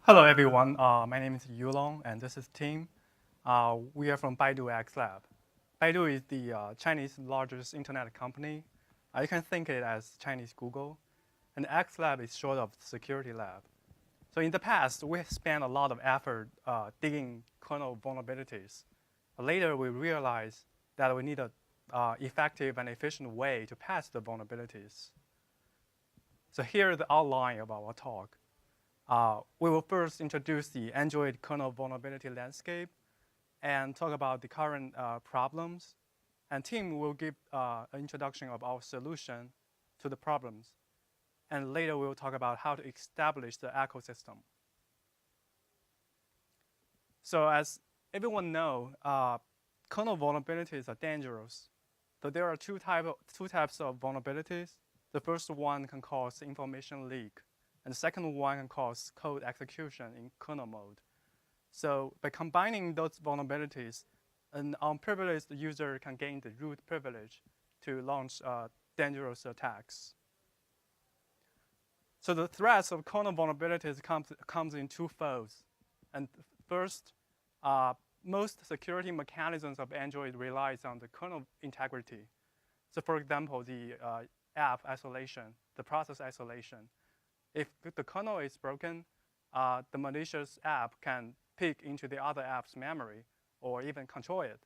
Hello, everyone. My name is Yulong, and this is Tim. We are from Baidu X Lab. Baidu is the Chinese largest internet company. You can think it as Chinese Google. And X Lab is short of security lab. So in the past, we spent a lot of effort digging kernel vulnerabilities. Later, we realized that we need an effective and efficient way to patch the vulnerabilities. So here is the outline of our talk. We will first introduce the Android kernel vulnerability landscape and talk about the current problems. And Tim will give an introduction of our solution to the problems. And later we will talk about how to establish the ecosystem. So as everyone knows, kernel vulnerabilities are dangerous. So there are two types of vulnerabilities. The first one can cause information leak. And the second one can cause code execution in kernel mode. So by combining those vulnerabilities, an unprivileged user can gain the root privilege to launch dangerous attacks. So the threats of kernel vulnerabilities comes in two folds. And first, most security mechanisms of Android relies on the kernel integrity. So for example, the app isolation, the process isolation. If the kernel is broken, the malicious app can peek into the other app's memory or even control it.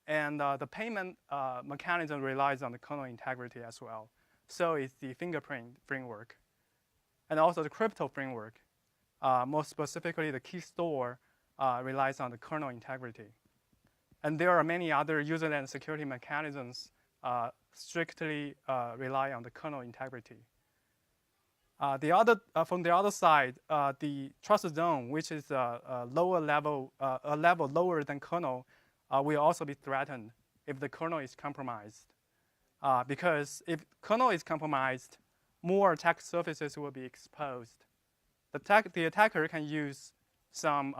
And the payment mechanism relies on the kernel integrity as well. So is the fingerprint framework. And also the crypto framework, more specifically the key store relies on the kernel integrity. And there are many other user-land security mechanisms strictly rely on the kernel integrity. From the other side, the trust zone, which is a level lower than kernel, will also be threatened if the kernel is compromised. Because if kernel is compromised, more attack surfaces will be exposed. The attacker can use some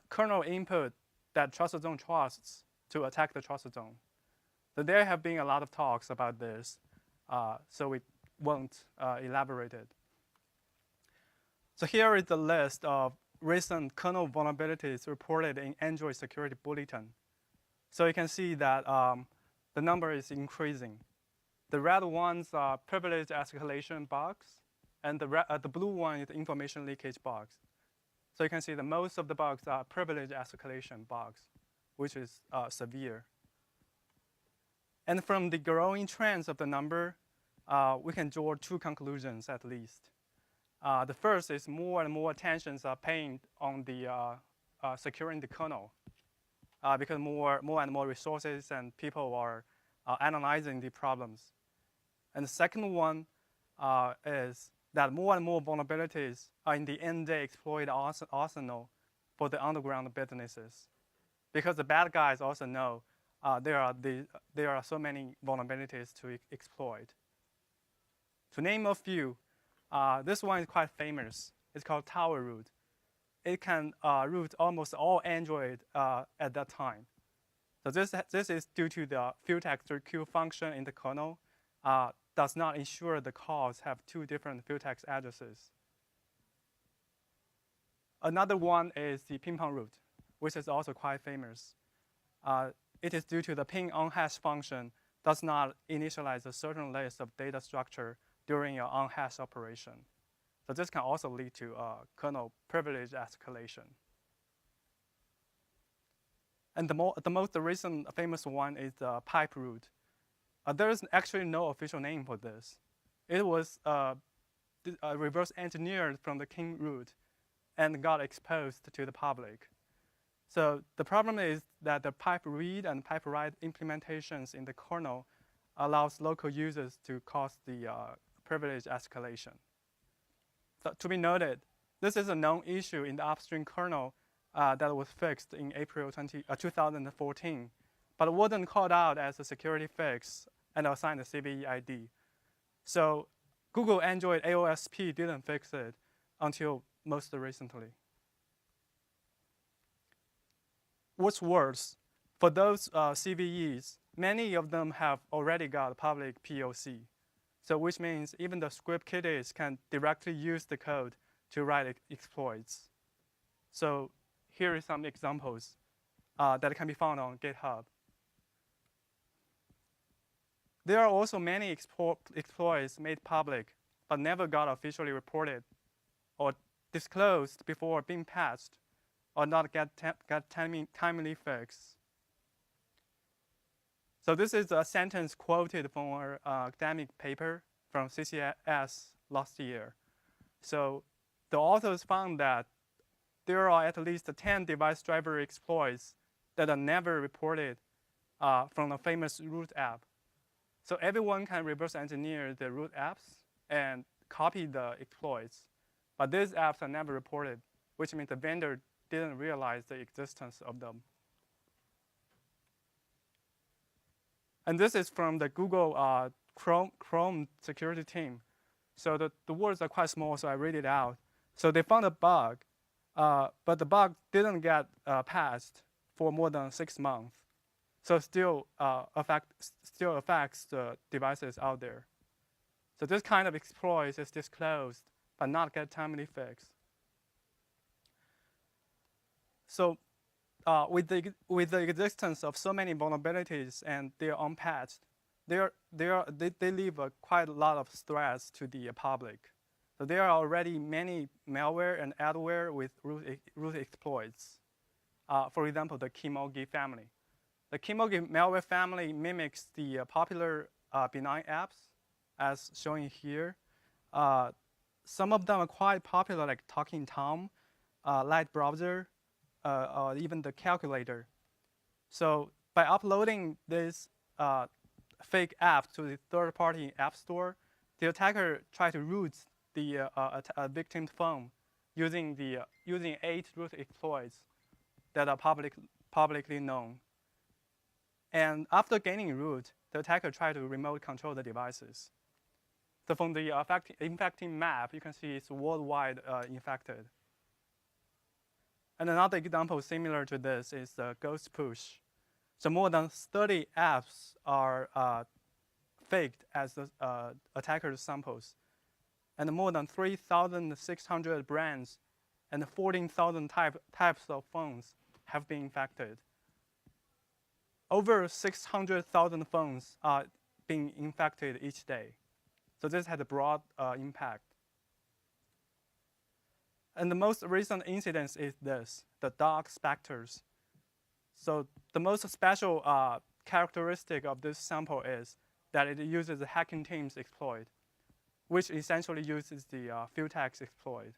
kernel input that trust zone trusts to attack the trust zone. So there have been a lot of talks about this, so we won't elaborate it. So here is the list of recent kernel vulnerabilities reported in Android Security Bulletin. So you can see that the number is increasing. The red ones are privilege escalation bugs, and the blue one is information leakage bugs. So you can see that most of the bugs are privilege escalation bugs, which is severe. And from the growing trends of the number, we can draw two conclusions at least. The first is more and more attentions are paying on the securing the kernel because more and more resources and people are analyzing the problems. And the second one is that more and more vulnerabilities are in the end-day exploit arsenal for the underground businesses, because the bad guys also know there are so many vulnerabilities to exploit. To name a few, this one is quite famous. It's called Tower Root. It can root almost all Android at that time. So this is due to the fulltext queue function in the kernel does not ensure the calls have two different fulltext addresses. Another one is the ping pong root, which is also quite famous. It is due to the ping unhash function does not initialize a certain list of data structure during your unhash operation. So this can also lead to kernel privilege escalation. And the most recent famous one is the pipe root. There is actually no official name for this. It was reverse engineered from the king root and got exposed to the public. So the problem is that the pipe read and pipe write implementations in the kernel allows local users to cause the privilege escalation. So to be noted, this is a known issue in the upstream kernel that was fixed in April 2014, but it wasn't called out as a security fix and assigned a CVE ID. So Google Android AOSP didn't fix it until most recently. What's worse, for those CVEs, many of them have already got public POC. So which means even the script kiddies can directly use the code to write exploits. So here are some examples that can be found on GitHub. There are also many exploits made public, but never got officially reported or disclosed before being patched or not get timely fixed. So this is a sentence quoted from our academic paper from CCS last year. So the authors found that there are at least 10 device driver exploits that are never reported from the famous root app. So everyone can reverse engineer the root apps and copy the exploits, but these apps are never reported, which means the vendor didn't realize the existence of them. And this is from the Google Chrome security team. So the words are quite small, so I read it out. So they found a bug, but the bug didn't get patched for more than 6 months. So still affects the devices out there. So this kind of exploit is disclosed, but not get timely fixed. So with the existence of so many vulnerabilities and they're unpatched, they leave quite a lot of threats to the public. So there are already many malware and adware with root exploits. For example, the Kimogi family. The Kimogi malware family mimics the popular benign apps, as shown here. Some of them are quite popular, like Talking Tom, Light Browser, or even the calculator. So by uploading this fake app to the third-party app store, the attacker tried to root the victim's phone using 8 root exploits that are publicly known. And after gaining root, the attacker tried to remote control the devices. So from the infecting map, you can see it's worldwide infected. And another example similar to this is the ghost push. So more than 30 apps are faked as the attacker's samples. And more than 3,600 brands and 14,000 types of phones have been infected. Over 600,000 phones are being infected each day. So this had a broad impact. And the most recent incident is this, the dark specters. So the most special characteristic of this sample is that it uses the hacking team's exploit, which essentially uses the field text exploit.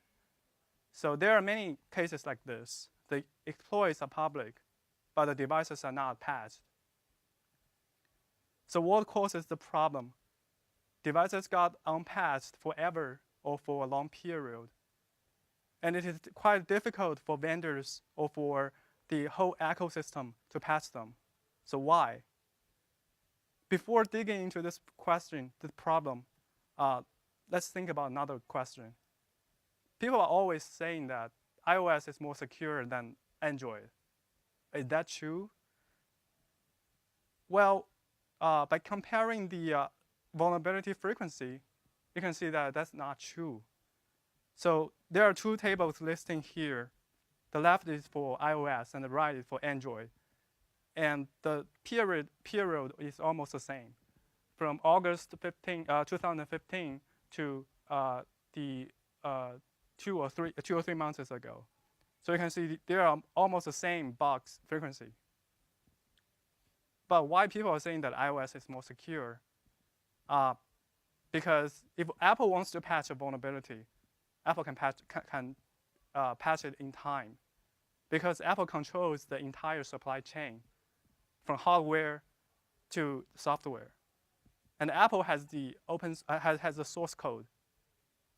So there are many cases like this. The exploits are public, but the devices are not patched. So what causes the problem? Devices got unpatched forever or for a long period. And it is quite difficult for vendors or for the whole ecosystem to patch them. So why? Before digging into this question, this problem, let's think about another question. People are always saying that iOS is more secure than Android. Is that true? Well, by comparing the vulnerability frequency, you can see that that's not true. So there are 2 tables listing here. The left is for iOS and the right is for Android. And the period is almost the same. From August 2015 to the 2 or 3 months ago. So you can see there are almost the same bugs frequency. But why people are saying that iOS is more secure? Because if Apple wants to patch a vulnerability, Apple can patch it in time, because Apple controls the entire supply chain, from hardware to software, and Apple has the has the source code,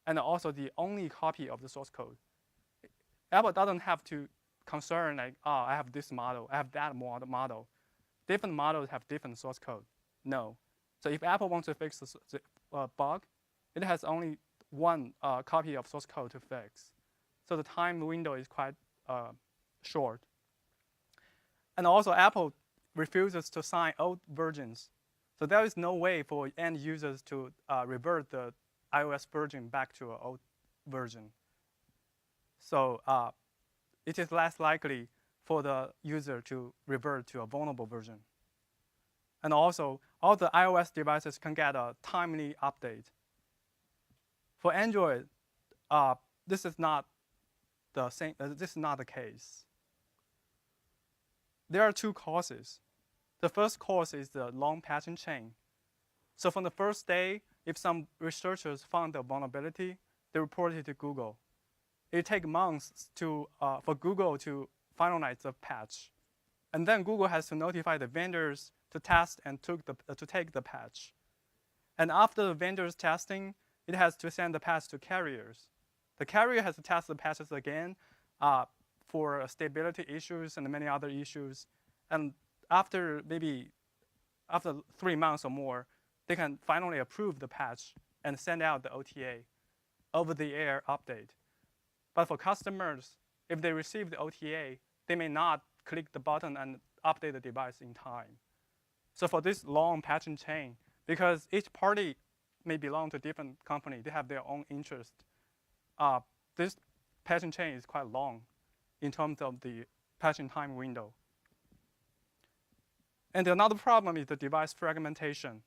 and also the only copy of the source code. Apple doesn't have to concern like, oh, I have this model, I have that model. Different models have different source code. No. So if Apple wants to fix the bug, it has only one copy of source code to fix. So the time window is quite short. And also Apple refuses to sign old versions. So there is no way for end users to revert the iOS version back to an old version. So it is less likely for the user to revert to a vulnerable version. And also, all the iOS devices can get a timely update. For Android, this is not the same. This is not the case. There are two causes. The first cause is the long patching chain. So from the first day, if some researchers found a vulnerability, they report it to Google. It takes months for Google to finalize the patch. And then Google has to notify the vendors to test and to take the patch. And after the vendors testing, it has to send the patch to carriers. The carrier has to test the patches again for stability issues and many other issues. And after 3 months or more, they can finally approve the patch and send out the OTA, over-the-air update. But for customers, if they receive the OTA, they may not click the button and update the device in time. So for this long patching chain, because each party may belong to a different company, they have their own interest, this patching chain is quite long in terms of the patching time window. And another problem is the device fragmentation.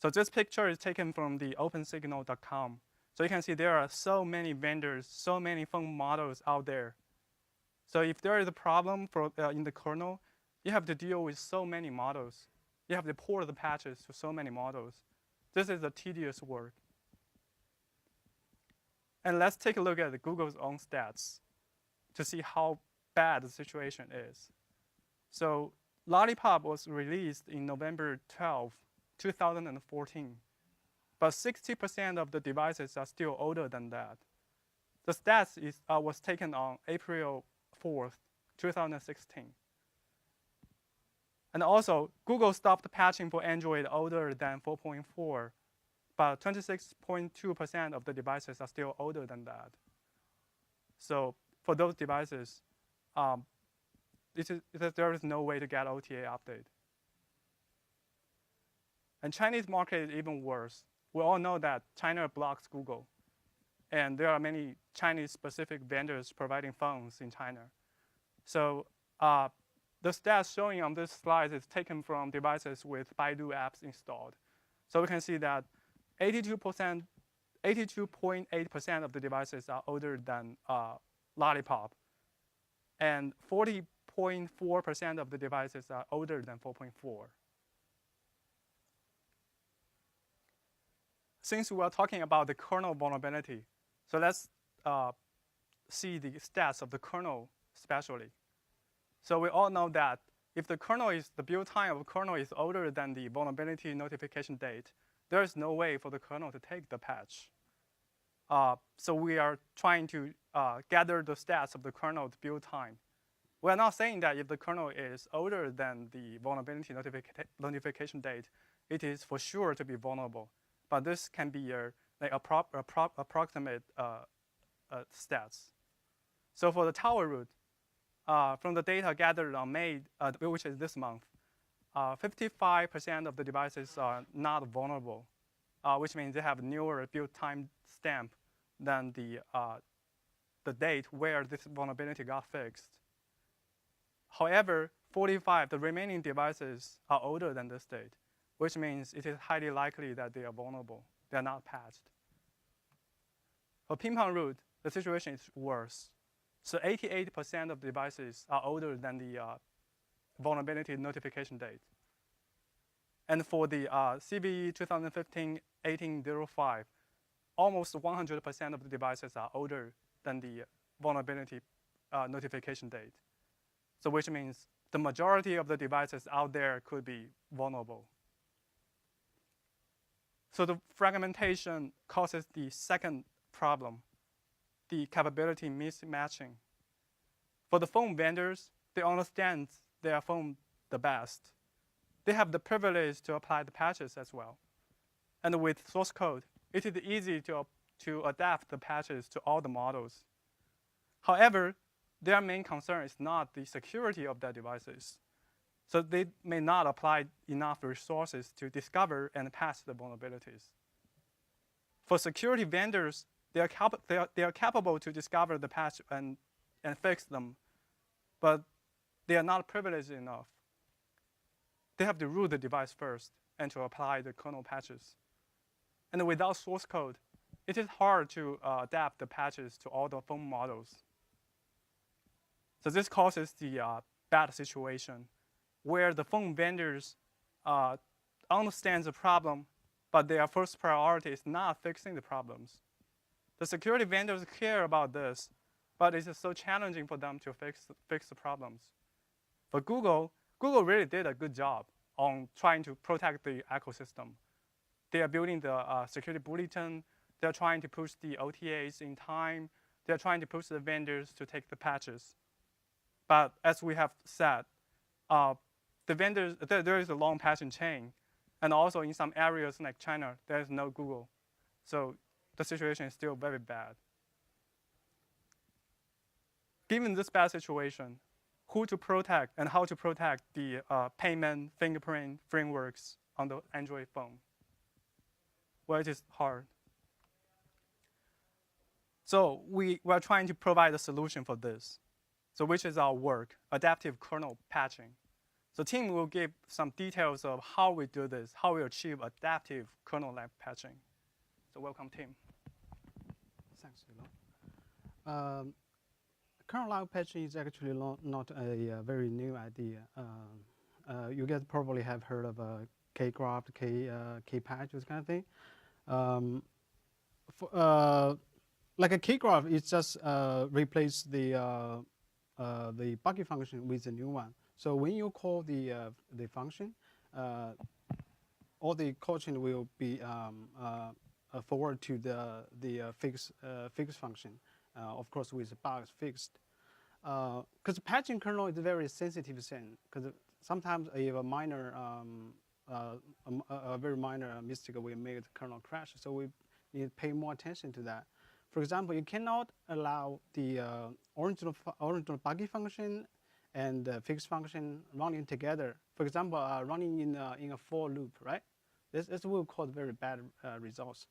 So this picture is taken from the opensignal.com. So you can see there are so many vendors, so many phone models out there. So if there is a problem in the kernel, you have to deal with so many models. You have to port the patches to so many models. This is a tedious work. And let's take a look at Google's own stats to see how bad the situation is. So Lollipop was released in November 12, 2014. But 60% of the devices are still older than that. The stats was taken on April 4th, 2016. And also, Google stopped patching for Android older than 4.4, but 26.2% of the devices are still older than that. So for those devices, there is no way to get OTA update. And Chinese market is even worse. We all know that China blocks Google. And there are many Chinese-specific vendors providing phones in China. So the stats showing on this slide is taken from devices with Baidu apps installed. So we can see that 82.8% of the devices are older than Lollipop. And 40.4% of the devices are older than 4.4. Since we are talking about the kernel vulnerability, so let's see the stats of the kernel especially. So we all know that if the build time of the kernel is older than the vulnerability notification date, there is no way for the kernel to take the patch. So we are trying to gather the stats of the kernel's build time. We are not saying that if the kernel is older than the vulnerability notification date, it is for sure to be vulnerable. But this can be approximate stats. So for the tower root, from the data gathered on May, which is this month, 55% of the devices are not vulnerable, which means they have newer build time stamp than the date where this vulnerability got fixed. However, the remaining devices are older than this date, which means it is highly likely that they are vulnerable. They are not patched. For ping-pong root, the situation is worse. So 88% of devices are older than the vulnerability notification date. And for the CVE 2015-1805, almost 100% of the devices are older than the vulnerability notification date. So which means the majority of the devices out there could be vulnerable. So the fragmentation causes the second problem, the capability mismatching. For the phone vendors, they understand their phone the best. They have the privilege to apply the patches as well. And with source code, it is easy to adapt the patches to all the models. However, their main concern is not the security of their devices. So they may not apply enough resources to discover and patch the vulnerabilities. For security vendors, they are capable to discover the patch and fix them, but they are not privileged enough. They have to root the device first and to apply the kernel patches. And without source code, it is hard to adapt the patches to all the phone models. So this causes the bad situation where the phone vendors understand the problem, but their first priority is not fixing the problems. The security vendors care about this, but it is so challenging for them to fix the problems. For Google really did a good job on trying to protect the ecosystem. They are building the security bulletin. They're trying to push the OTAs in time. They're trying to push the vendors to take the patches. But as we have said, the vendors, there is a long patching chain. And also in some areas like China, there is no Google. So the situation is still very bad. Given this bad situation, who to protect and how to protect the payment fingerprint frameworks on the Android phone? Well, it is hard. So we are trying to provide a solution for this. So which is our work, adaptive kernel patching. So Tim will give some details of how we do this, how we achieve adaptive kernel-like patching. So welcome, Tim. Thanks, Yulong. Kernel-like patching is actually not a very new idea. You guys probably have heard of K-graph, K-patch, this kind of thing. Like a K-graph, it just replace the buggy function with a new one. So when you call the function, all the call chain will be forward to the fix function, of course with bugs fixed. Because patching kernel is a very sensitive thing. Because sometimes a minor, a very minor mistake will make the kernel crash. So we need to pay more attention to that. For example, you cannot allow the original buggy function and the fix function running together. For example, running in a for loop, right? This will cause very bad results.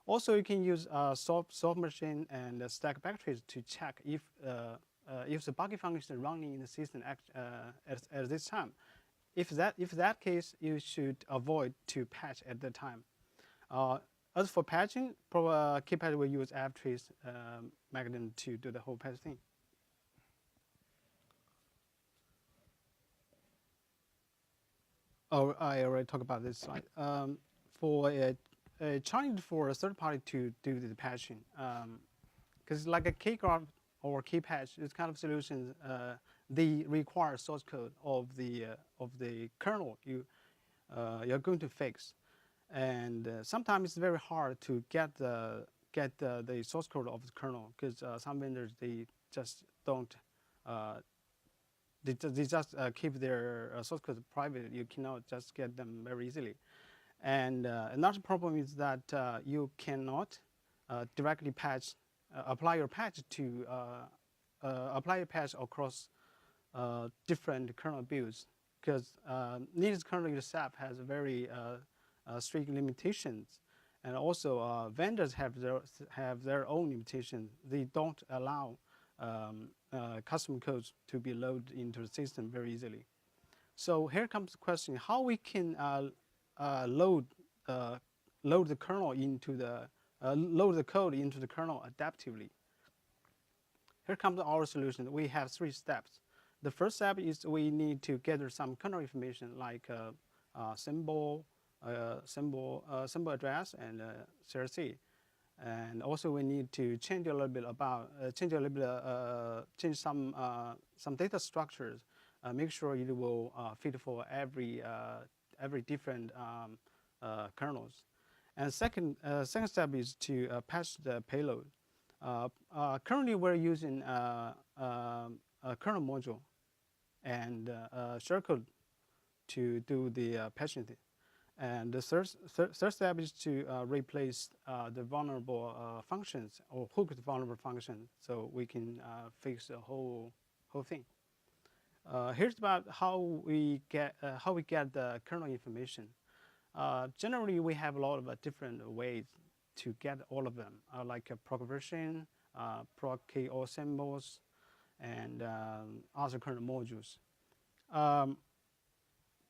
Also, you can use soft machine and stack backtrace to check if the buggy function is running in the system at this time. If that case, you should avoid to patch at the time. As for patching, K-patch will use ftrace mechanism to do the whole patch thing. Oh, I already talked about this slide. For trying for a third party to do the patching, because like a K-graph or K-patch, this kind of solutions, they require source code of the kernel you're going to fix. And sometimes it's very hard to get the source code of the kernel because some vendors they just don't they just keep their source code private. You cannot just get them very easily. And another problem is that you cannot directly patch apply your patch to apply a patch across different kernel builds because Linux kernel itself has very strict limitations, and also vendors have their own limitations. They don't allow custom codes to be loaded into the system very easily. So here comes the question: how we can load the kernel into load the code into the kernel adaptively. Here comes our solution. We have 3 steps. The first step is we need to gather some kernel information like symbol address and CRC, and also we need to change a little bit about change some data structures, make sure it will fit for every different kernels. And second step is to patch the payload. Currently, we're using a kernel module and shellcode to do the patching thing. And the third step is to replace the vulnerable functions or hooked vulnerable functions, so we can fix the whole thing. Here's about how we get the kernel information. Generally, we have a lot of different ways to get all of them, like proc version, proc key all symbols, and other kernel modules.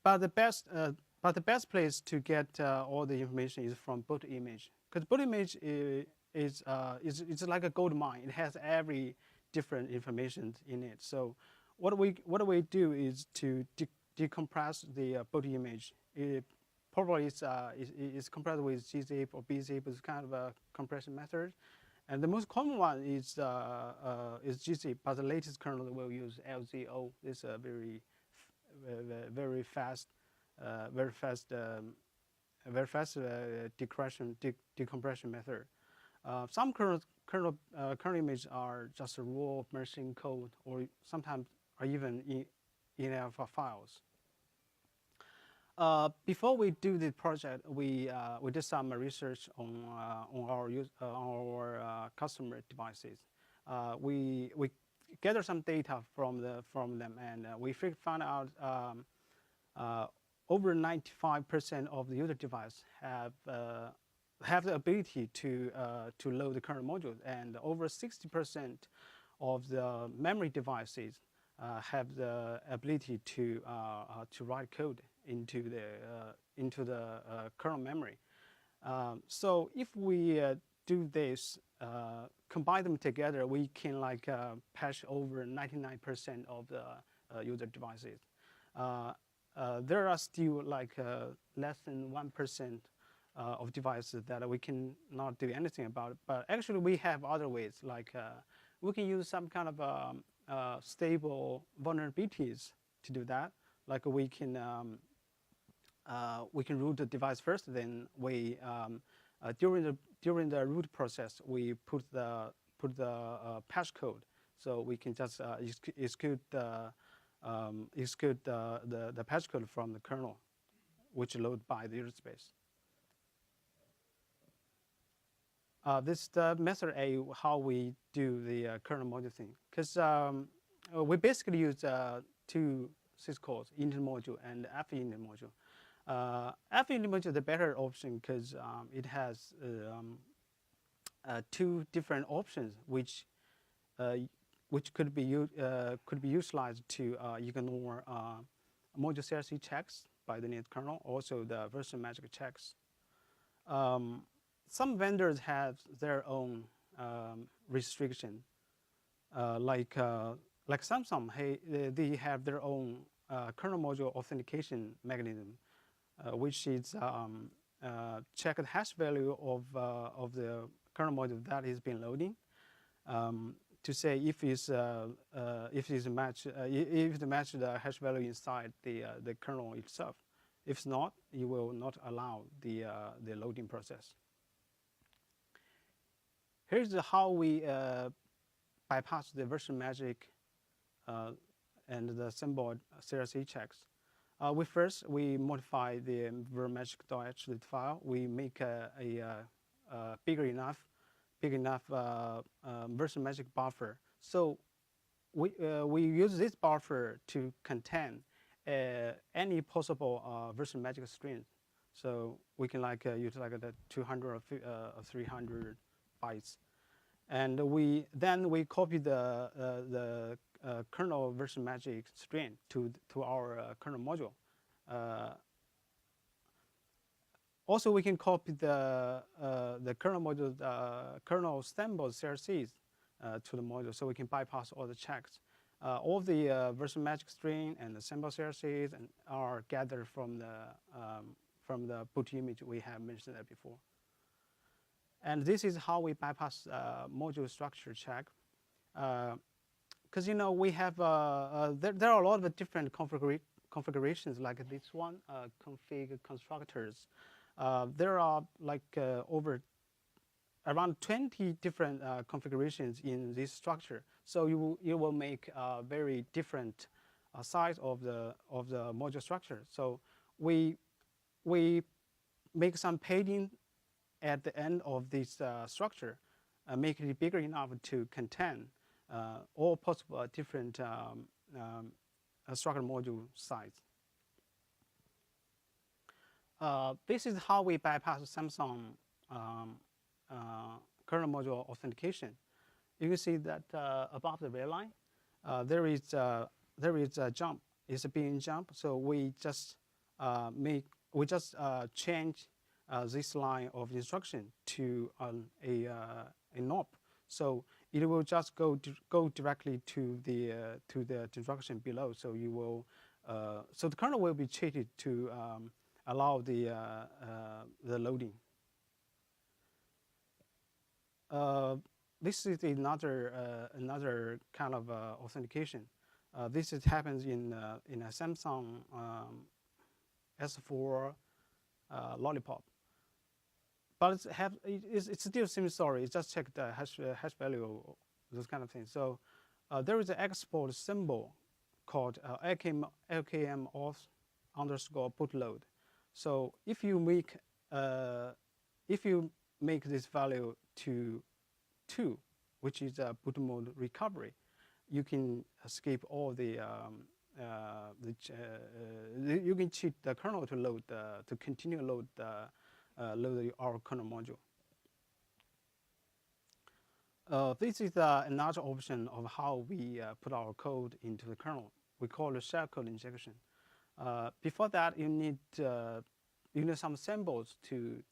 But the best place to get all the information is from boot image, because boot image is like a gold mine. It has every different information in it. So what we do is to decompress the boot image. It probably is compressed with gzip or bzip. It's kind of a compression method. And the most common one is gzip, but the latest kernel will use LZO. This very fast decompression method. Some kernel images are just a raw machine code, or sometimes are even in alpha files. Before we do the project, we did some research on our customer devices. We gathered some data from them, and we found out over 95% of the user device have the ability to load the kernel module, and over 60% of the memory devices have the ability to write code into the kernel memory. So if we do this, combine them together, we can patch over 99% of the user devices. There are still less than 1% of devices that we can not do anything about. But actually, we have other ways. We can use some kind of stable vulnerabilities to do that. Like we can root the device first, then we during the root process we put the patch code, so we can just execute the patch code from the kernel, which load by the user space. This is the method A, how we do the kernel module thing, because we basically use two syscalls, init module and finit module. Finit module is the better option because it has two different options, which could be utilized to ignore module CRC checks by the net kernel, also the version magic checks. Some vendors have their own restriction, like Samsung. They have their own kernel module authentication mechanism, which is check the hash value of the kernel module that is being loading, to say if it match the hash value inside the kernel itself. If not, you will not allow the loading process. Here's how we bypass the version magic and the symbol CRC checks. We modify the vermagic.html file. We make a big enough version magic buffer. So we use this buffer to contain any possible version magic string. So we can use the 200 or 300 bytes, and we copy the kernel version magic string to our kernel module. Also, we can copy the kernel module kernel symbol CRCs to the module, so we can bypass all the checks. All the version magic string and the symbol CRCs are gathered from the boot image we have mentioned that before. And this is how we bypass module structure check. Because we have there are a lot of different configurations like this one, config constructors. There are over around 20 different configurations in this structure. So you will make a very different size of the module structure. So we make some padding at the end of this structure, making it bigger enough to contain all possible different structure module size. This is how we bypass Samsung kernel module authentication, you can see that above the red line, there is a jump. It's a being jump. So we just change this line of instruction to a knob. So it will just go directly to the instruction below. So you will so the kernel will be treated to allow the loading. This is another kind of authentication. This happens in a Samsung S4 Lollipop, but it's still the same story. It's just check the hash value, those kind of things. So there is an export symbol called LKM auth _ bootload. So if you make this value to 2, which is a boot mode recovery, you can escape all you can cheat the kernel to load to continue load our kernel module. This is another option of how we put our code into the kernel. We call it shellcode injection. Before that, you need some symbols to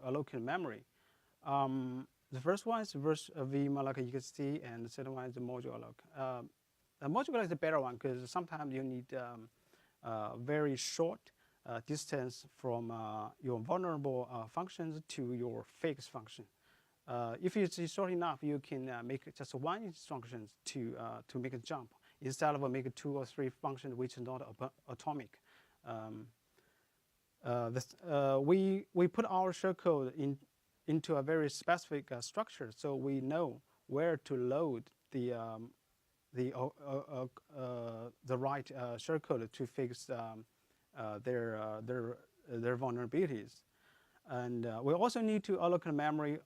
allocate memory. The first one is vmalloc you can see, and the second one is the module alloc. The module alloc is the better one because sometimes you need very short distance from your vulnerable functions to your fixed function. If it's short enough, you can make just one instruction to make a jump instead of making 2 or 3 functions which is not atomic. We put our shellcode into a very specific structure, so we know where to load the right shellcode to fix their vulnerabilities. And we also need to allocate memory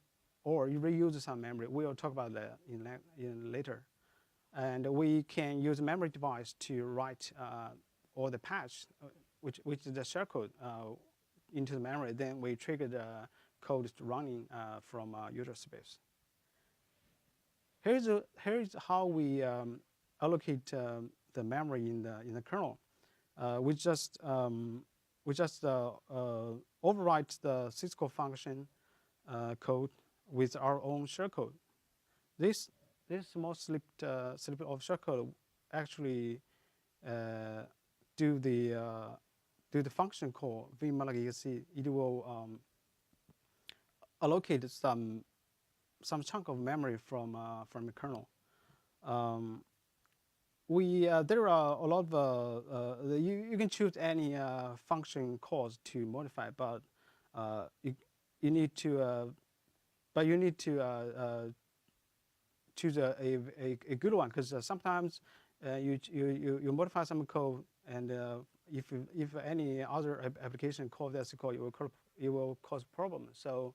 or reuse some memory. We'll talk about that in later. And we can use a memory device to write all the patch, which is the shellcode, into the memory. Then we trigger the code running from user space. Here's how we allocate the memory in the kernel. We just overwrite the syscall function code with our own shellcode. This small snippet of shellcode actually do the function call vmalloc. You can see it will allocate some chunk of memory from the kernel. There are a lot of you can choose any function calls to modify, but you need to choose a good one, because sometimes you modify some code, and if any other application call that's called, it will cause problems. So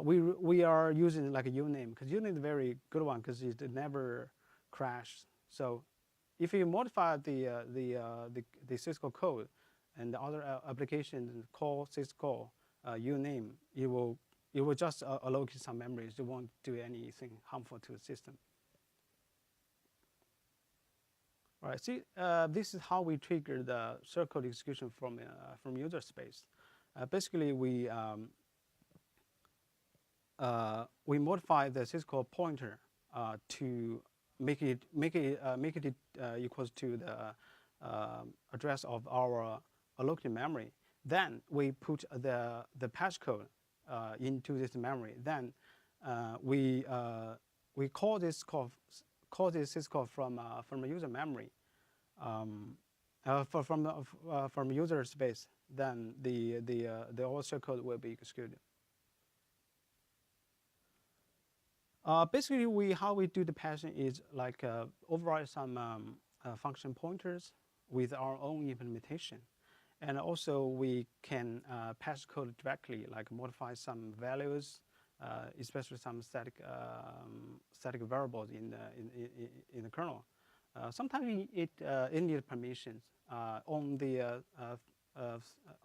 we are using like a uname, because uname is a very good one because it never crashes. So if you modify the syscall code and the other application call syscall uname, it will just allocate some memories. It won't do anything harmful to the system. All right, see, this is how we trigger the shellcode execution from user space. Basically, we modify the syscall pointer to make it equals to the address of our allocated memory. Then we put the patch code into this memory. Then we call this syscall from a user memory, from user space. Then the whole shellcode will be executed. Basically, how we do the patching is like override some function pointers with our own implementation. And also we can patch code directly, like modify some values, especially some static variables in the kernel. Sometimes it needs permissions. On the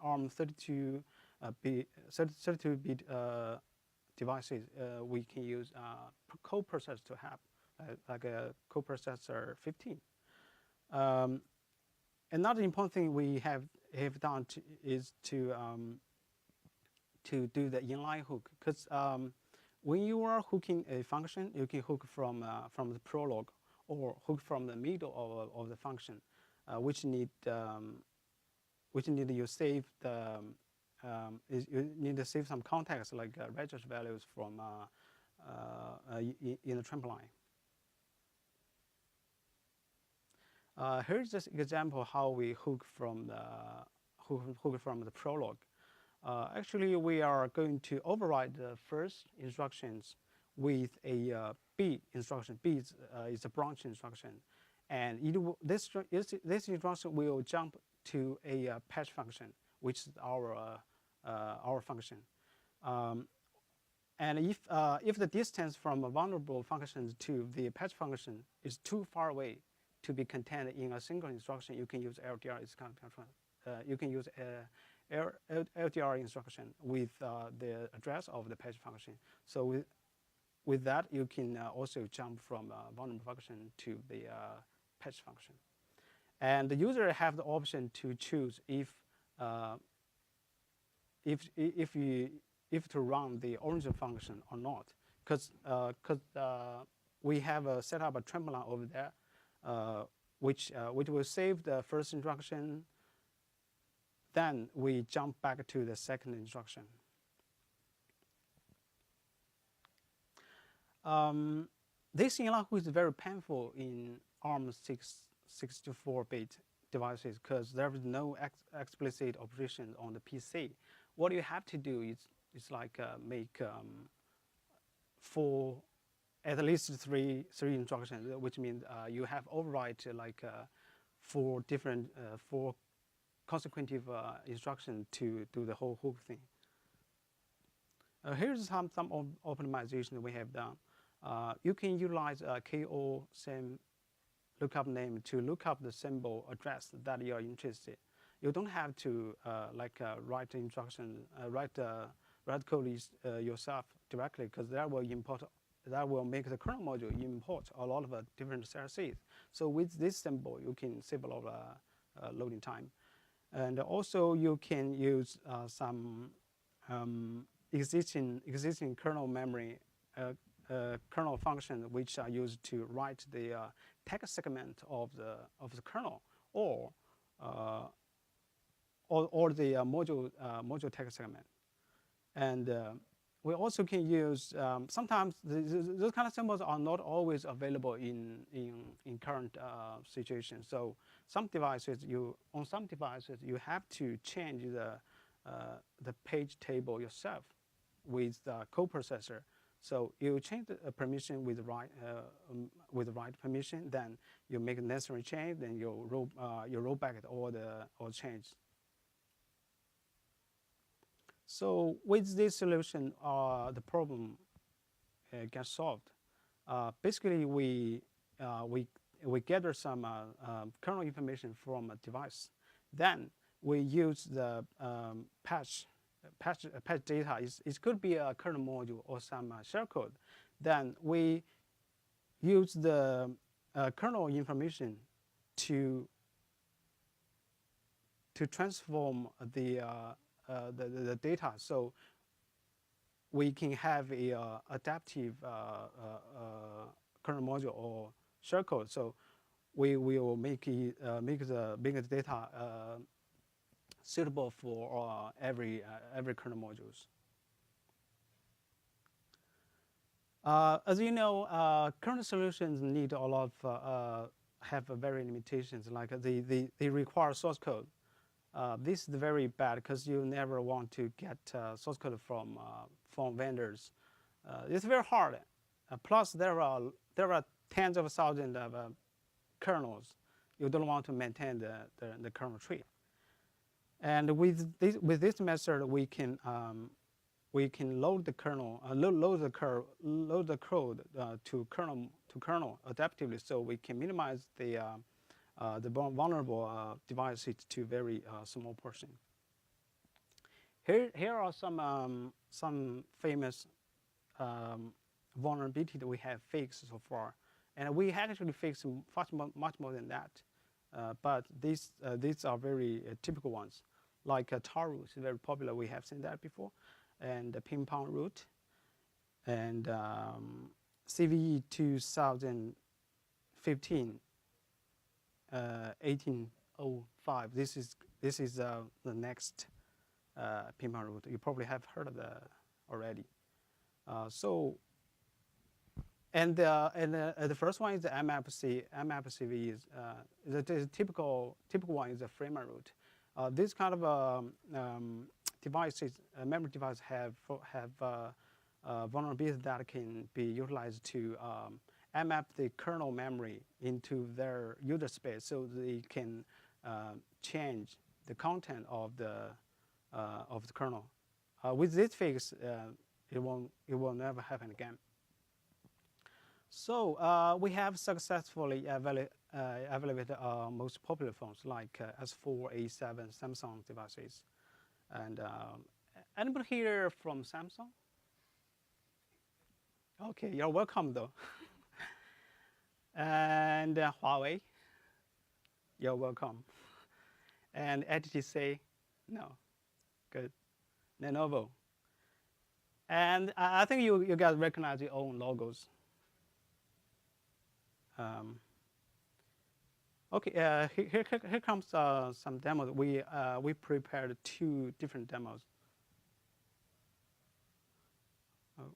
ARM 32-bit devices, we can use coprocessor to have, like a coprocessor 15. Another important thing we have done is to do the inline hook, because when you are hooking a function, you can hook from the prologue or hook from the middle of the function, which need you save the you need to save some context like register values from in the trampoline. Here's just an example how we hook from the prologue. Actually, we are going to override the first instructions with a B instruction. B is a branch instruction, and this instruction will jump to a patch function, which is our function. And if the distance from a vulnerable function to the patch function is too far away to be contained in a single instruction, you can use LDR. You can use LDR instruction with the address of the patch function. So with that, you can also jump from vulnerable function to the patch function. And the user have the option to choose if to run the origin function or not, because we have set up a trampoline over there, which will save the first instruction. Then we jump back to the second instruction. This inline hook is very painful in ARM 64-bit devices because there is no explicit operation on the PC. What you have to do is like make at least three instructions, which means you have override like four consecutive instructions to do the whole hook thing. Here's some optimization we have done. You can utilize a KO same lookup name to look up the symbol address that you are interested. You don't have to write instruction, write code yourself directly, because that will make the kernel module import a lot of different CRCs. So with this symbol, you can save a lot of loading time. And also you can use some existing kernel memory, kernel function which are used to write the text segment of the kernel, or the module text segment. And we also can use sometimes those kind of symbols are not always available in current situations. So some devices you have to change the page table yourself with the coprocessor. So you change the permission with the right permission, then you make a necessary change, then you roll back all the change. So with this solution, the problem gets solved. Basically, we gather some kernel information from a device. Then we use the patch data. It could be a kernel module or some shellcode. Then we use the kernel information to transform the data, so we can have a adaptive kernel module or shellcode. So we will make the data suitable for every kernel modules. As you know, kernel solutions need a lot of have very limitations. Like they require source code. This is very bad because you never want to get source code from vendors. It's very hard. Plus, there are tens of thousands of kernels. You don't want to maintain the kernel tree. And with this method, we can load the kernel, load the code to kernel adaptively, so we can minimize the vulnerable devices to very small portion. Here are some famous vulnerability that we have fixed so far, and we had actually fixed much more than that. But these are very typical ones, like tar root is very popular. We have seen that before, and ping pong root, and CVE 2015, 1805. This is the next ping pong root. You probably have heard of that already. And the first one is the MFC. MFCV is the typical one is the Freeman root. This kind of devices, memory devices have vulnerabilities that can be utilized to map the kernel memory into their user space, so they can change the content of the kernel. With this fix, it will never happen again. So we have successfully evaluated most popular phones like S4, A7, Samsung devices. And anybody here from Samsung? Okay, you're welcome though. And Huawei, you're welcome. And HTC, no, good. Lenovo. And I think you guys recognize your own logos. Okay, here comes some demos. We prepared 2 different demos. Oh.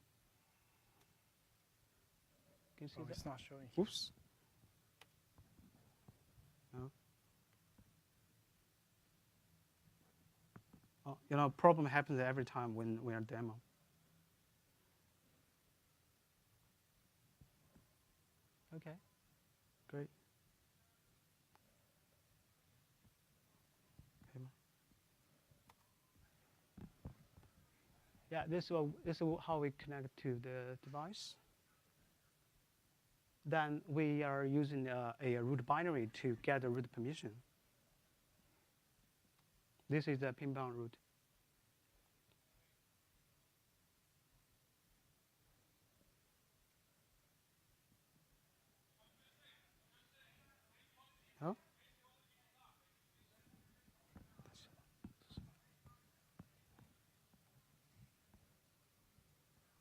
Can you see that? It's not showing. Oops. No. Oh, you know, problem happens every time when we are demo. Okay, great. Yeah, this is how we connect to the device. Then we are using a root binary to get the root permission. This is the ping pong root. Oh.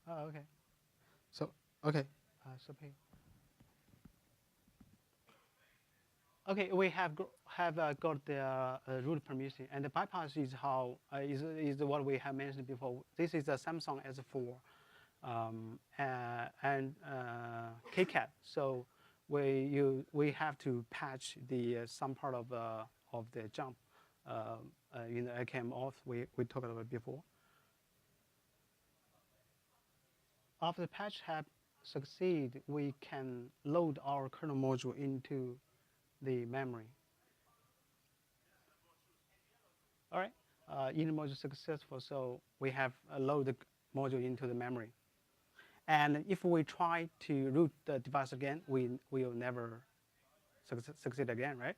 Oh, okay. So, okay. So pay. Okay, we have got the root permission, and the bypass is how is what we have mentioned before. This is a Samsung S4 and KCAT. So we have to patch the some part of the jump in the AKM auth we talked about before. After the patch have succeed, we can load our kernel module into the memory. All right, init module successful, so we have loaded the module into the memory. And if we try to root the device again, we will never succeed again, right?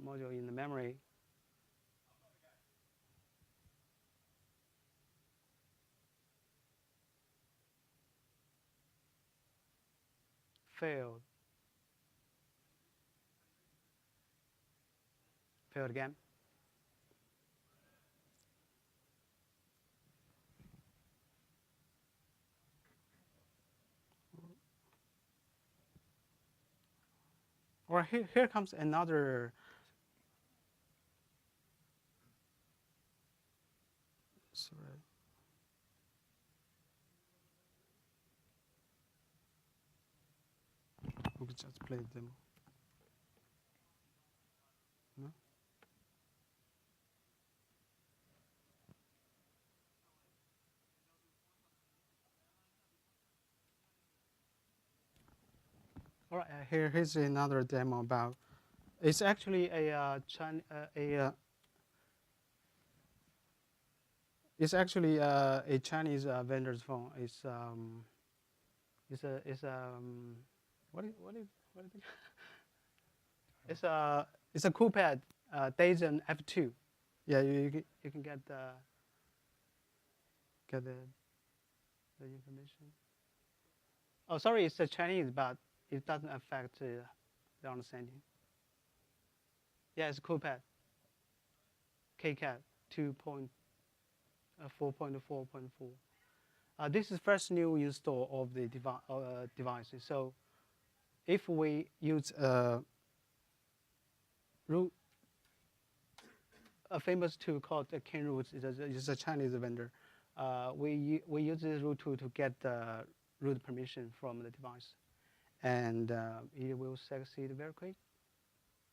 Module in the memory. Failed. Failed again. Or here comes another. Sorry. We could just play the demo. No? All right, here's another demo about. It's actually it's actually a Chinese vendor's phone. It's what is it? It's a coolpad D1T2. Yeah, you can get the. get the information. Oh, sorry, it's Chinese, but it doesn't affect the understanding. Yeah, it's CodePad. KCAT 2.4.4.4. This is first new install of the devices. So if we use a famous tool called Kernel, it's a Chinese vendor. We use this root tool to get the root permission from the device, and it will succeed very quick.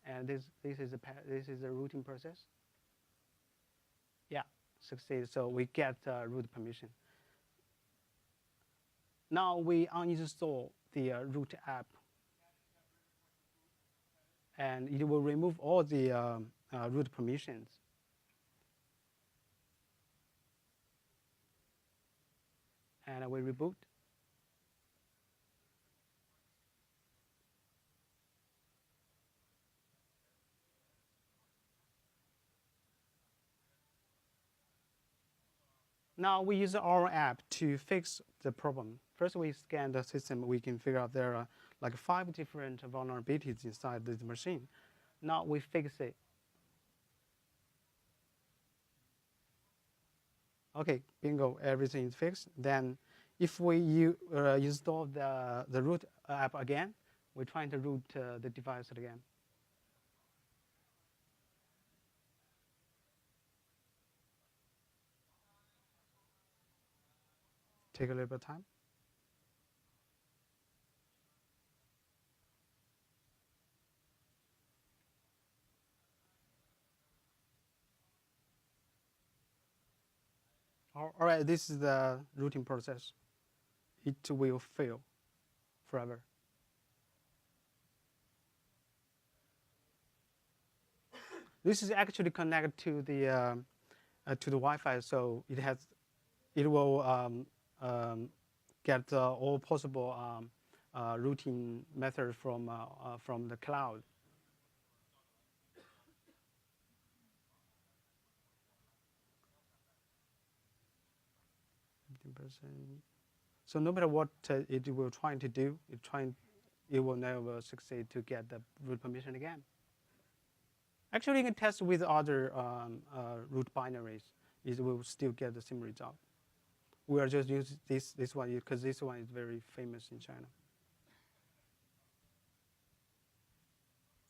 And this is a rooting process. Yeah, succeed. So we get root permission. Now we uninstall the root app, and it will remove all the root permissions. And we reboot. Now we use our app to fix the problem. First, we scan the system. We can figure out there are like 5 different vulnerabilities inside this machine. Now we fix it. Okay, bingo, everything is fixed. Then if we install the root app again, we're trying to root the device again. Take a little bit of time. All right, this is the rooting process. It will fail forever. This is actually connected to the Wi-Fi, so it will get all possible routing methods from the cloud. So no matter what it will try to do, it will never succeed to get the root permission again. Actually, you can test with other root binaries. It will still get the same result. We are just using this one because this one is very famous in China.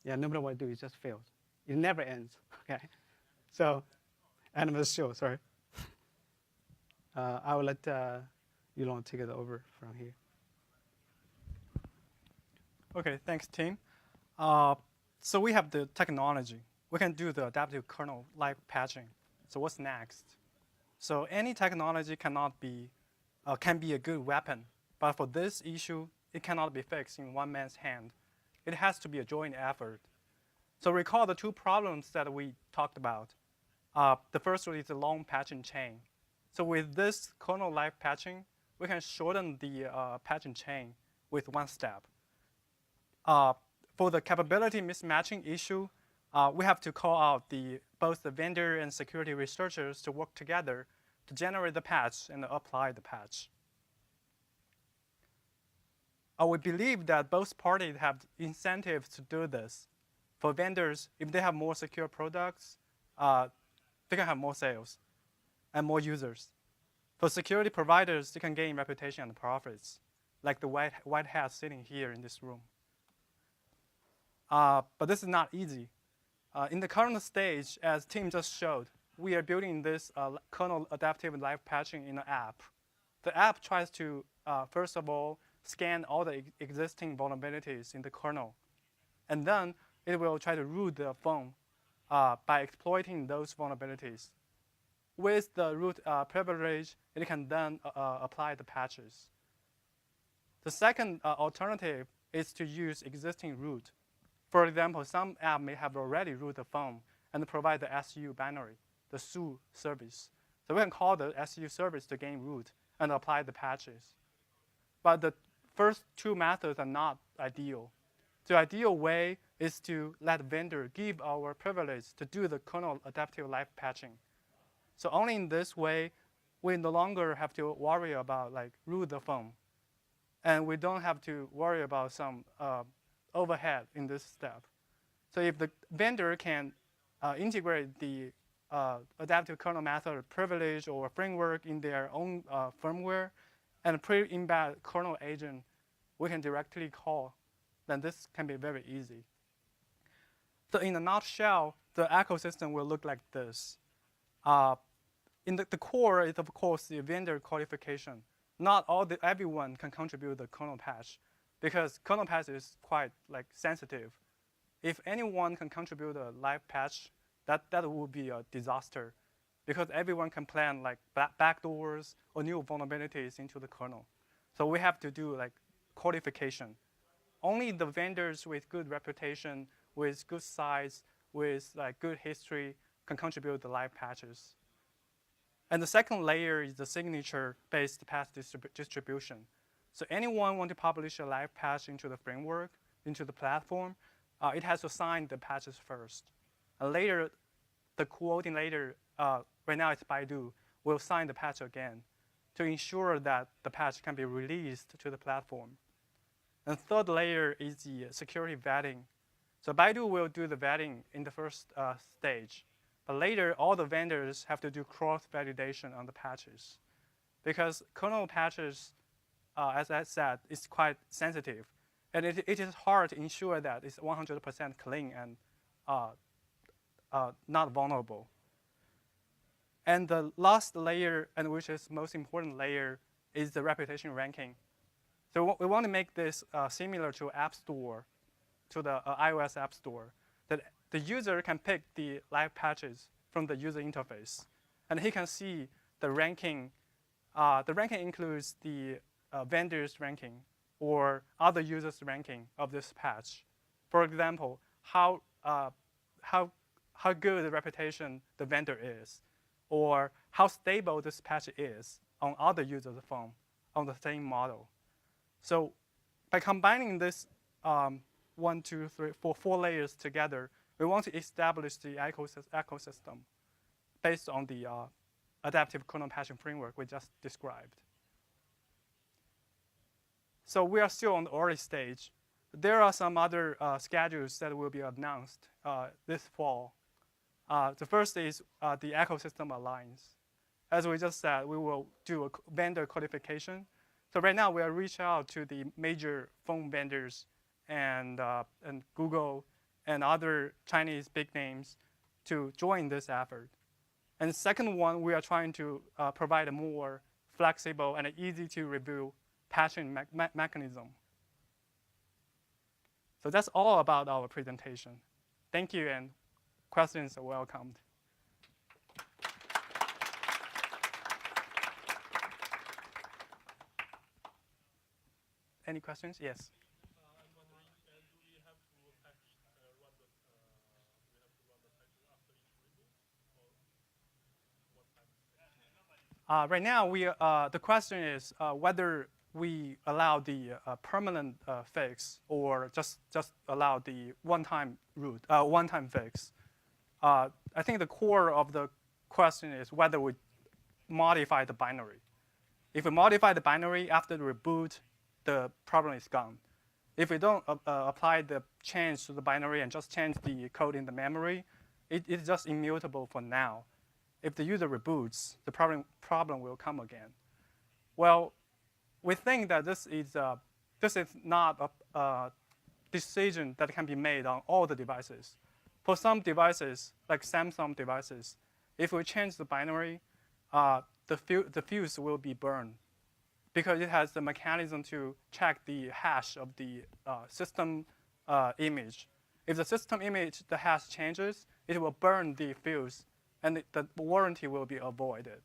Yeah, no matter what I do, it just fails. It never ends. Okay, so end of the show. Sorry. I will let Yulong take it over from here. Okay, thanks, Tim. So we have the technology. We can do the adaptive kernel live patching. So what's next? So any technology can be a good weapon, but for this issue, it cannot be fixed in one man's hand. It has to be a joint effort. So recall the 2 problems that we talked about. The first one is the long patching chain. So with this kernel live patching, we can shorten the patching chain with 1 step. For the capability mismatching issue, we have to call out both the vendor and security researchers to work together to generate the patch and apply the patch. We believe that both parties have incentives to do this. For vendors, if they have more secure products, they can have more sales and more users. For security providers, they can gain reputation and profits, like the white hat sitting here in this room. But this is not easy. In the current stage, as Tim just showed, we are building this kernel adaptive live patching in an app. The app tries to, first of all, scan all the existing vulnerabilities in the kernel. And then it will try to root the phone by exploiting those vulnerabilities. With the root privilege, it can then apply the patches. The second alternative is to use existing root. For example, some app may have already rooted the phone and provide the SU binary, the SU service. So we can call the SU service to gain root and apply the patches. But the first 2 methods are not ideal. The ideal way is to let vendor give our privilege to do the kernel adaptive live patching. So only in this way, we no longer have to worry about like root the phone. And we don't have to worry about some overhead in this step. So if the vendor can integrate the adaptive kernel method privilege or framework in their own firmware and pre-embed kernel agent we can directly call, then this can be very easy. So in a nutshell, the ecosystem will look like this. In the core is, of course, the vendor qualification. Not everyone can contribute the kernel patch because kernel patch is quite like sensitive. If anyone can contribute a live patch, that would be a disaster because everyone can plan like backdoors or new vulnerabilities into the kernel. So we have to do like qualification. Only the vendors with good reputation, with good size, with like good history can contribute the live patches. And the second layer is the signature-based patch distribution. So anyone want to publish a live patch into the framework, into the platform, it has to sign the patches first. And later, the coordinator, right now it's Baidu, will sign the patch again to ensure that the patch can be released to the platform. And third layer is the security vetting. So Baidu will do the vetting in the first stage. But later, all the vendors have to do cross-validation on the patches. Because kernel patches, as I said, is quite sensitive. And it is hard to ensure that it's 100% clean and not vulnerable. And the last layer, and which is most important layer, is the reputation ranking. So we want to make this similar to App Store, to the iOS App Store, that the user can pick the live patches from the user interface. And he can see the ranking. The ranking includes the vendor's ranking or other users' ranking of this patch. For example, how good the reputation the vendor is, or how stable this patch is on other users' phone on the same model. So by combining this 1, 2, 3, 4 layers together, we want to establish the ecosystem based on the adaptive kernel patching framework we just described. So we are still on the early stage. There are some other schedules that will be announced this fall. The first is the ecosystem alliance. As we just said, we will do a vendor qualification. So right now, we are reaching out to the major phone vendors and Google and other Chinese big names to join this effort. And the second one, we are trying to provide a more flexible and easy to review patching mechanism. So that's all about our presentation. Thank you, and questions are welcomed. Any questions? Yes. I'm wondering, do we have to run the patch after each reboot, or what time? Right now, the question is whether we allow the permanent fix or just allow the one-time fix. I think the core of the question is whether we modify the binary. If we modify the binary after the reboot, the problem is gone. If we don't apply the change to the binary and just change the code in the memory, it's just immutable for now. If the user reboots, the problem will come again. Well, we think that this is not a decision that can be made on all the devices. For some devices, like Samsung devices, if we change the binary, the fuse will be burned because it has the mechanism to check the hash of the system image. If the system image, the hash changes, it will burn the fuse, and the warranty will be avoided.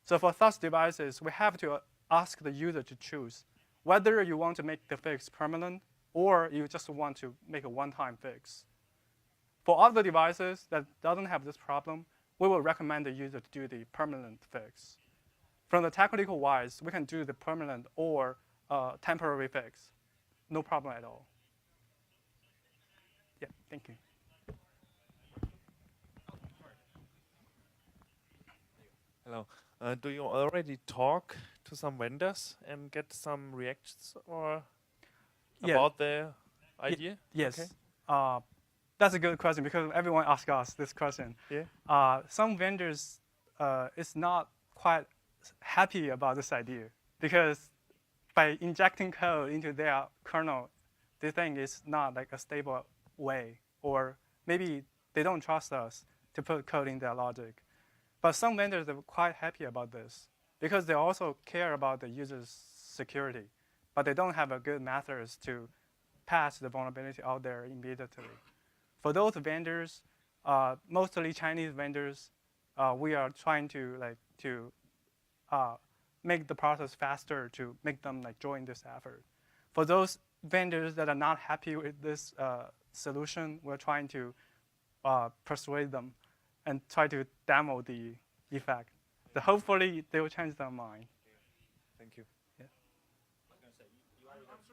So for such devices, we have to ask the user to choose whether you want to make the fix permanent or you just want to make a one-time fix. For other devices that doesn't have this problem, we will recommend the user to do the permanent fix. From the technical wise, we can do the permanent or temporary fix. No problem at all. Yeah, thank you. Hello. Do you already talk to some vendors and get some reactions or Yeah. about the idea? Yes. Okay. That's a good question because everyone asks us this question. Yeah. Some vendors is not quite happy about this idea because by injecting code into their kernel, they think it's not like a stable way, or maybe they don't trust us to put code in their logic. But some vendors are quite happy about this because they also care about the user's security, but they don't have a good methods to patch the vulnerability out there immediately. For those vendors, mostly Chinese vendors, we are trying to make the process faster to make them join this effort. For those vendors that are not happy with this solution, we're trying to persuade them and try to demo the effect. So hopefully they will change their mind. Thank you. I'm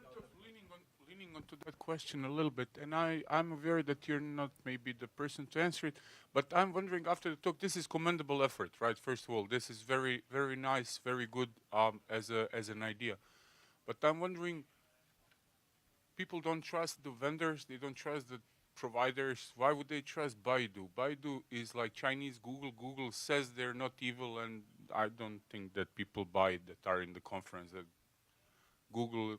sort of leaning onto that question a little bit, and I'm aware that you're not maybe the person to answer it, but I'm wondering after the talk, this is commendable effort, right? First of all, this is very, very nice, very good as an idea. But I'm wondering, people don't trust the vendors, they don't trust the providers. Why would they trust Baidu? Baidu is like Chinese Google. Google says they're not evil, and I don't think that people buy it that are in the conference that Google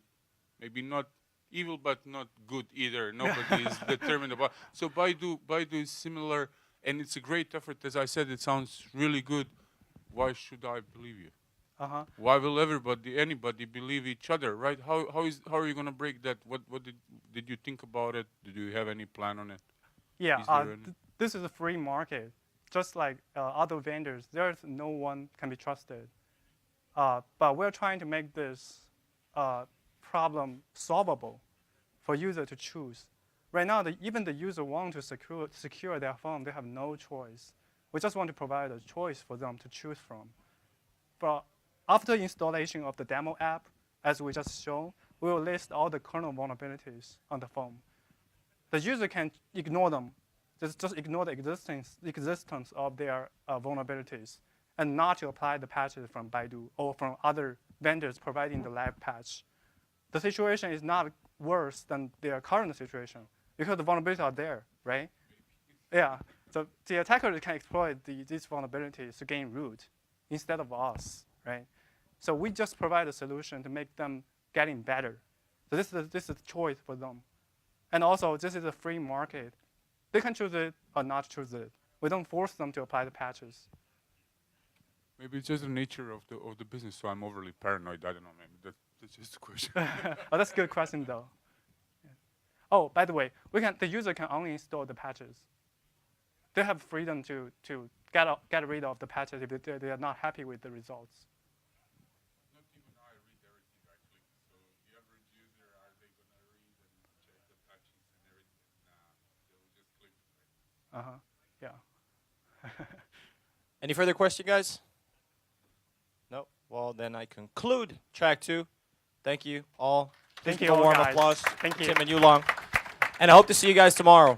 maybe not evil but not good either. Nobody is determined about. So Baidu is similar, and it's a great effort. As I said, it sounds really good. Why should I believe you? Why will anybody believe each other, right? How are you going to break that? What did you think about it? Did you have any plan on it? Yeah, this is a free market. Just like other vendors, there's no one can be trusted. But we're trying to make this problem solvable for user to choose. Right now, even the user want to secure their phone, they have no choice. We just want to provide a choice for them to choose from. But after installation of the demo app, as we just shown, we will list all the kernel vulnerabilities on the phone. The user can ignore them, just ignore the existence of their vulnerabilities, and not to apply the patches from Baidu or from other vendors providing the live patch. The situation is not worse than their current situation because the vulnerabilities are there, right? Yeah, so the attacker can exploit these vulnerabilities to gain root instead of us, right? So we just provide a solution to make them getting better. So this is a choice for them. And also, this is a free market. They can choose it or not choose it. We don't force them to apply the patches. Maybe it's just the nature of the business, so I'm overly paranoid. I don't know, maybe that's just a question. Oh, that's a good question, though. Yeah. Oh, by the way, the user can only install the patches. They have freedom to get rid of the patches if they are not happy with the results. Not even I read everything, actually. So the average user, are they going to read and check the patches and everything? Nah, they'll just click. Right? Yeah. Any further question, guys? No? Well, then I conclude track 2. Thank you all. Thank Please you give a all, warm guys. applause Thank to you. Tim and Yulong. And I hope to see you guys tomorrow.